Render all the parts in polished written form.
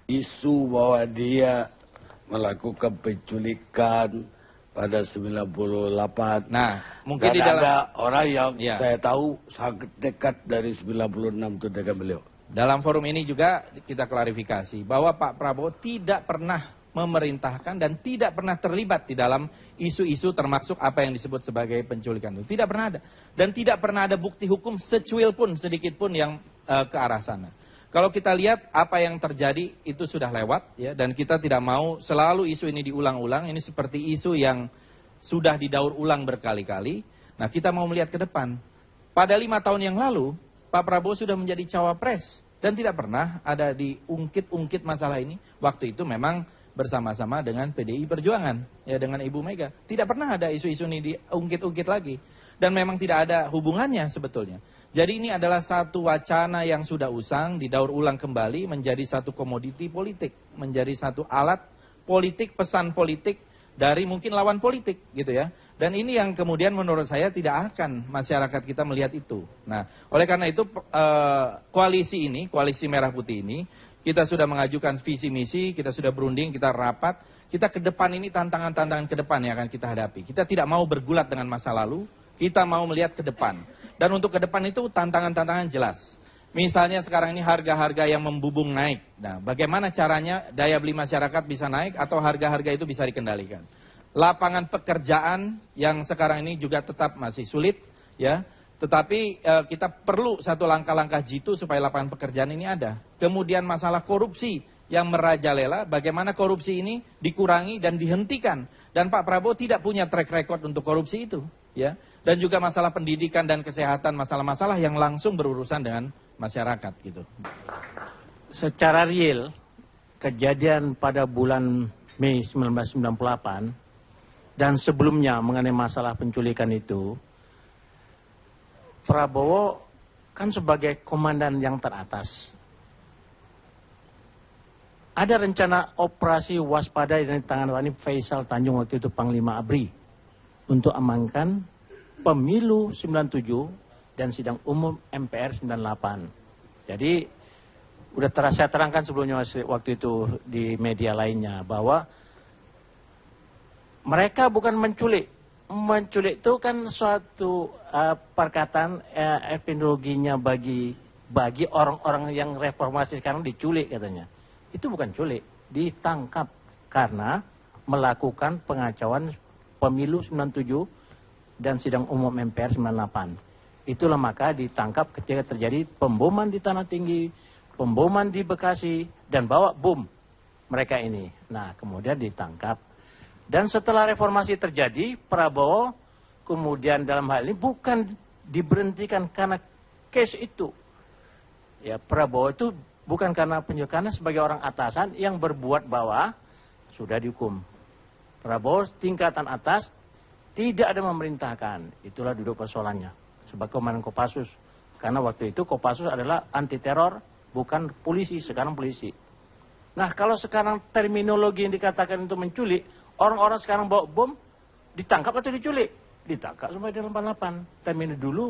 isu bahwa dia melakukan penculikan pada 98. Nah, mungkin dan di dalam ada orang yang saya tahu sangat dekat dari 96 itu dengan beliau. Dalam forum ini juga kita klarifikasi bahwa Pak Prabowo tidak pernah memerintahkan dan tidak pernah terlibat di dalam isu-isu termasuk apa yang disebut sebagai penculikan itu. Tidak pernah ada. Dan tidak pernah ada bukti hukum secuil pun, sedikit pun yang ke arah sana. Kalau kita lihat apa yang terjadi itu sudah lewat ya, dan kita tidak mau selalu isu ini diulang-ulang. Ini seperti isu yang sudah didaur ulang berkali-kali. Nah, kita mau melihat ke depan. Pada 5 tahun yang lalu Pak Prabowo sudah menjadi cawapres dan tidak pernah ada diungkit-ungkit masalah ini. Waktu itu memang bersama-sama dengan PDI Perjuangan, ya dengan Ibu Mega. Tidak pernah ada isu-isu ini diungkit-ungkit lagi. Dan memang tidak ada hubungannya sebetulnya. Jadi ini adalah satu wacana yang sudah usang, didaur ulang kembali menjadi satu komoditi politik. Menjadi satu alat politik, pesan politik dari mungkin lawan politik gitu ya. Dan ini yang kemudian menurut saya tidak akan masyarakat kita melihat itu. Nah, oleh karena itu koalisi ini, koalisi merah putih ini, kita sudah mengajukan visi misi, kita sudah berunding, kita rapat. Kita ke depan ini tantangan-tantangan ke depan yang akan kita hadapi. Kita tidak mau bergulat dengan masa lalu, kita mau melihat ke depan. Dan untuk ke depan itu tantangan-tantangan jelas. Misalnya sekarang ini harga-harga yang membubung naik. Nah, bagaimana caranya daya beli masyarakat bisa naik atau harga-harga itu bisa dikendalikan. Lapangan pekerjaan yang sekarang ini juga tetap masih sulit, ya. Tetapi kita perlu satu langkah-langkah jitu supaya lapangan pekerjaan ini ada. Kemudian masalah korupsi yang merajalela, bagaimana korupsi ini dikurangi dan dihentikan. Dan Pak Prabowo tidak punya track record untuk korupsi itu, ya. Dan juga masalah pendidikan dan kesehatan, masalah-masalah yang langsung berurusan dengan masyarakat gitu. Secara real, kejadian pada bulan Mei 1998 dan sebelumnya mengenai masalah penculikan itu, Prabowo kan sebagai komandan yang teratas. Ada rencana operasi waspada yang ditangani Faisal Tanjung waktu itu Panglima ABRI untuk amankan pemilu 97 dan sidang umum MPR 98. Jadi udah saya terangkan sebelumnya waktu itu di media lainnya bahwa mereka bukan menculik. Menculik itu kan suatu perkataan etimologinya bagi orang-orang yang reformasi sekarang diculik katanya. Itu bukan culik, ditangkap karena melakukan pengacauan pemilu 97 dan sidang umum MPR 98. Itulah maka ditangkap ketika terjadi pemboman di Tanah Tinggi, pemboman di Bekasi, dan bawa bom mereka ini. Nah, kemudian ditangkap. Dan setelah reformasi terjadi, Prabowo kemudian dalam hal ini bukan diberhentikan karena case itu. Ya, Prabowo itu bukan karena penjulikannya sebagai orang atasan yang berbuat bahwa sudah dihukum. Prabowo tingkatan atas tidak ada memerintahkan. Itulah duduk persoalannya sebagai komandan Kopassus. Karena waktu itu Kopassus adalah anti teror, bukan polisi, sekarang polisi. Nah, kalau sekarang terminologi yang dikatakan itu menculik, orang-orang sekarang bawa bom, ditangkap atau diculik? Ditangkap sampai di 88. Terminologi dulu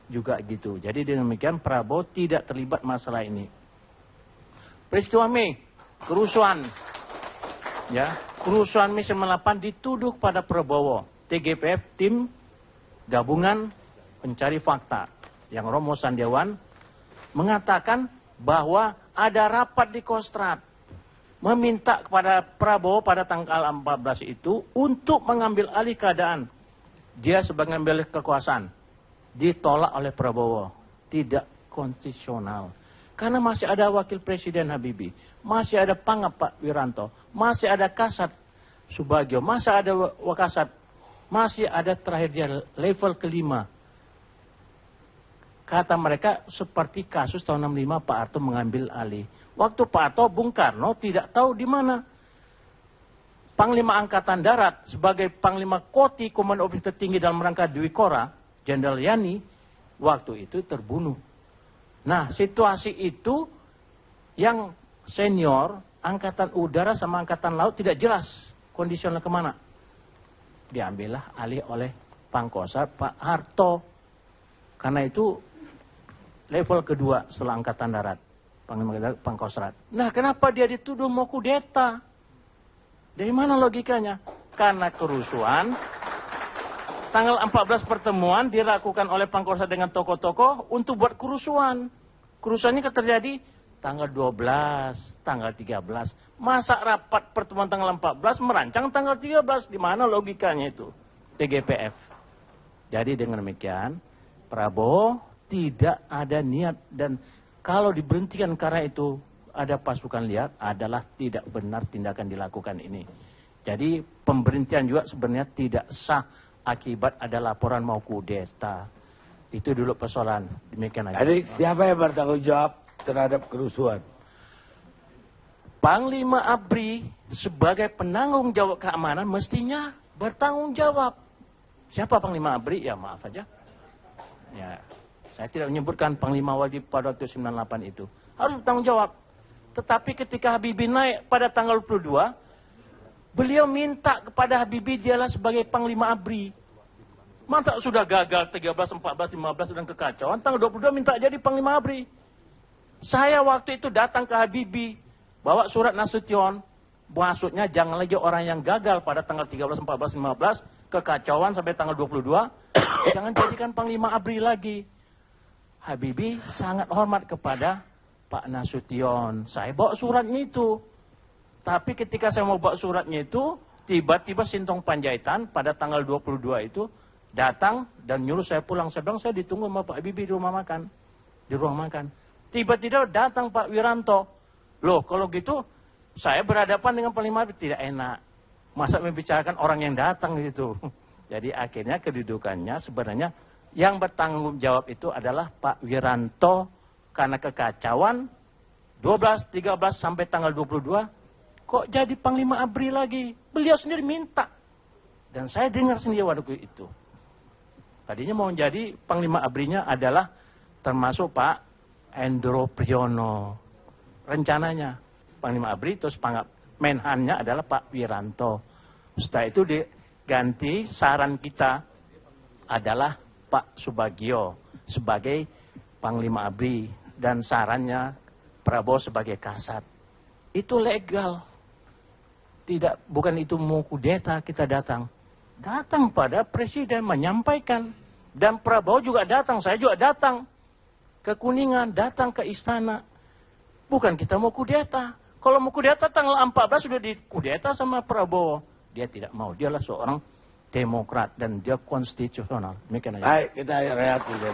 juga gitu. Jadi dengan demikian Prabowo tidak terlibat masalah ini. Peristiwa Mei, kerusuhan. Ya, kerusuhan Mei 98 dituduh pada Prabowo. TGPF, tim gabungan pencari fakta yang Romo Sandiawan mengatakan bahwa ada rapat di Kostrad meminta kepada Prabowo pada tanggal 14 itu untuk mengambil alih keadaan dia sebagai pengambil kekuasaan. Ditolak oleh Prabowo, tidak konstitusional. Karena masih ada Wakil Presiden Habibie, masih ada Pangap Pak Wiranto, masih ada Kasat Subagio, masih ada Wakasat, masih ada terakhir dia level kelima. Kata mereka seperti kasus tahun 65 Pak Harto mengambil alih. Waktu Pak Harto, Bung Karno tidak tahu di mana. Panglima Angkatan Darat sebagai Panglima Koti Komando Operasi Tertinggi dalam rangka Dwi Kora, Jenderal Yani, waktu itu terbunuh. Nah, situasi itu yang senior, Angkatan Udara sama Angkatan Laut tidak jelas kondisional kemana. Diambillah alih oleh Pangkostrat Pak Harto. Karena itu level kedua setelah Angkatan Darat. Panglima Pangkostrat. Nah, kenapa dia dituduh mau kudeta? Dari mana logikanya? Karena kerusuhan. Tanggal 14 pertemuan dilakukan oleh Pangkostrat dengan tokoh-tokoh untuk buat kerusuhan. Kerusuhannya terjadi tanggal 12, tanggal 13. Masa rapat pertemuan tanggal 14 merancang tanggal 13? Di mana logikanya itu? TGPF. Jadi dengan demikian, Prabowo tidak ada niat, dan kalau diberhentikan karena itu ada pasukan liar, adalah tidak benar tindakan dilakukan ini. Jadi pemberhentian juga sebenarnya tidak sah akibat ada laporan mau kudeta. Itu dulu persoalan. Demikian aja. Jadi siapa yang bertanggung jawab terhadap kerusuhan? Panglima ABRI sebagai penanggung jawab keamanan mestinya bertanggung jawab. Siapa Panglima ABRI? Ya maaf aja. Ya, saya tidak menyebutkan Panglima Wajib pada waktu 98 itu. Harus bertanggung jawab. Tetapi ketika Habibie naik pada tanggal 22, beliau minta kepada Habibie dialah sebagai Panglima ABRI. Masa sudah gagal 13, 14, 15 dan kekacauan, tanggal 22 minta jadi Panglima ABRI. Saya waktu itu datang ke Habibie, bawa surat Nasution, maksudnya jangan lagi orang yang gagal pada tanggal 13, 14, 15, kekacauan sampai tanggal 22, jangan jadikan Panglima ABRI lagi. Habibie sangat hormat kepada Pak Nasution. Saya bawa suratnya itu. Tapi ketika saya mau bawa suratnya itu, tiba-tiba Sintong Panjaitan pada tanggal 22 itu datang dan nyuruh saya pulang. Saya bilang saya ditunggu sama Pak Habibie di rumah makan. Di ruang makan. Tiba-tiba datang Pak Wiranto. Loh, kalau gitu saya berhadapan dengan Panglima ABRI, tidak enak. Masa membicarakan orang yang datang gitu. Jadi akhirnya kedudukannya sebenarnya yang bertanggung jawab itu adalah Pak Wiranto karena kekacauan 12, 13 sampai tanggal 22 kok jadi Panglima ABRI lagi. Beliau sendiri minta. Dan saya dengar sendiri waktu itu. Tadinya mau jadi Panglima ABRI-nya adalah termasuk Pak Endro Priyono. Rencananya Panglima ABRI terus Menhannya adalah Pak Wiranto. Setelah itu diganti, saran kita adalah Pak Subagio sebagai Panglima ABRI dan sarannya Prabowo sebagai Kasat. Itu legal. Tidak, bukan itu mau kudeta kita datang. Datang pada Presiden menyampaikan. Dan Prabowo juga datang, saya juga datang. Ke Kuningan, datang ke istana. Bukan kita mau kudeta. Kalau mau kudeta tanggal 14 sudah dikudeta sama Prabowo. Dia tidak mau, dialah seorang demokrat dan dia konstitusional. Demikian aja. Baik, kita rehat dulu.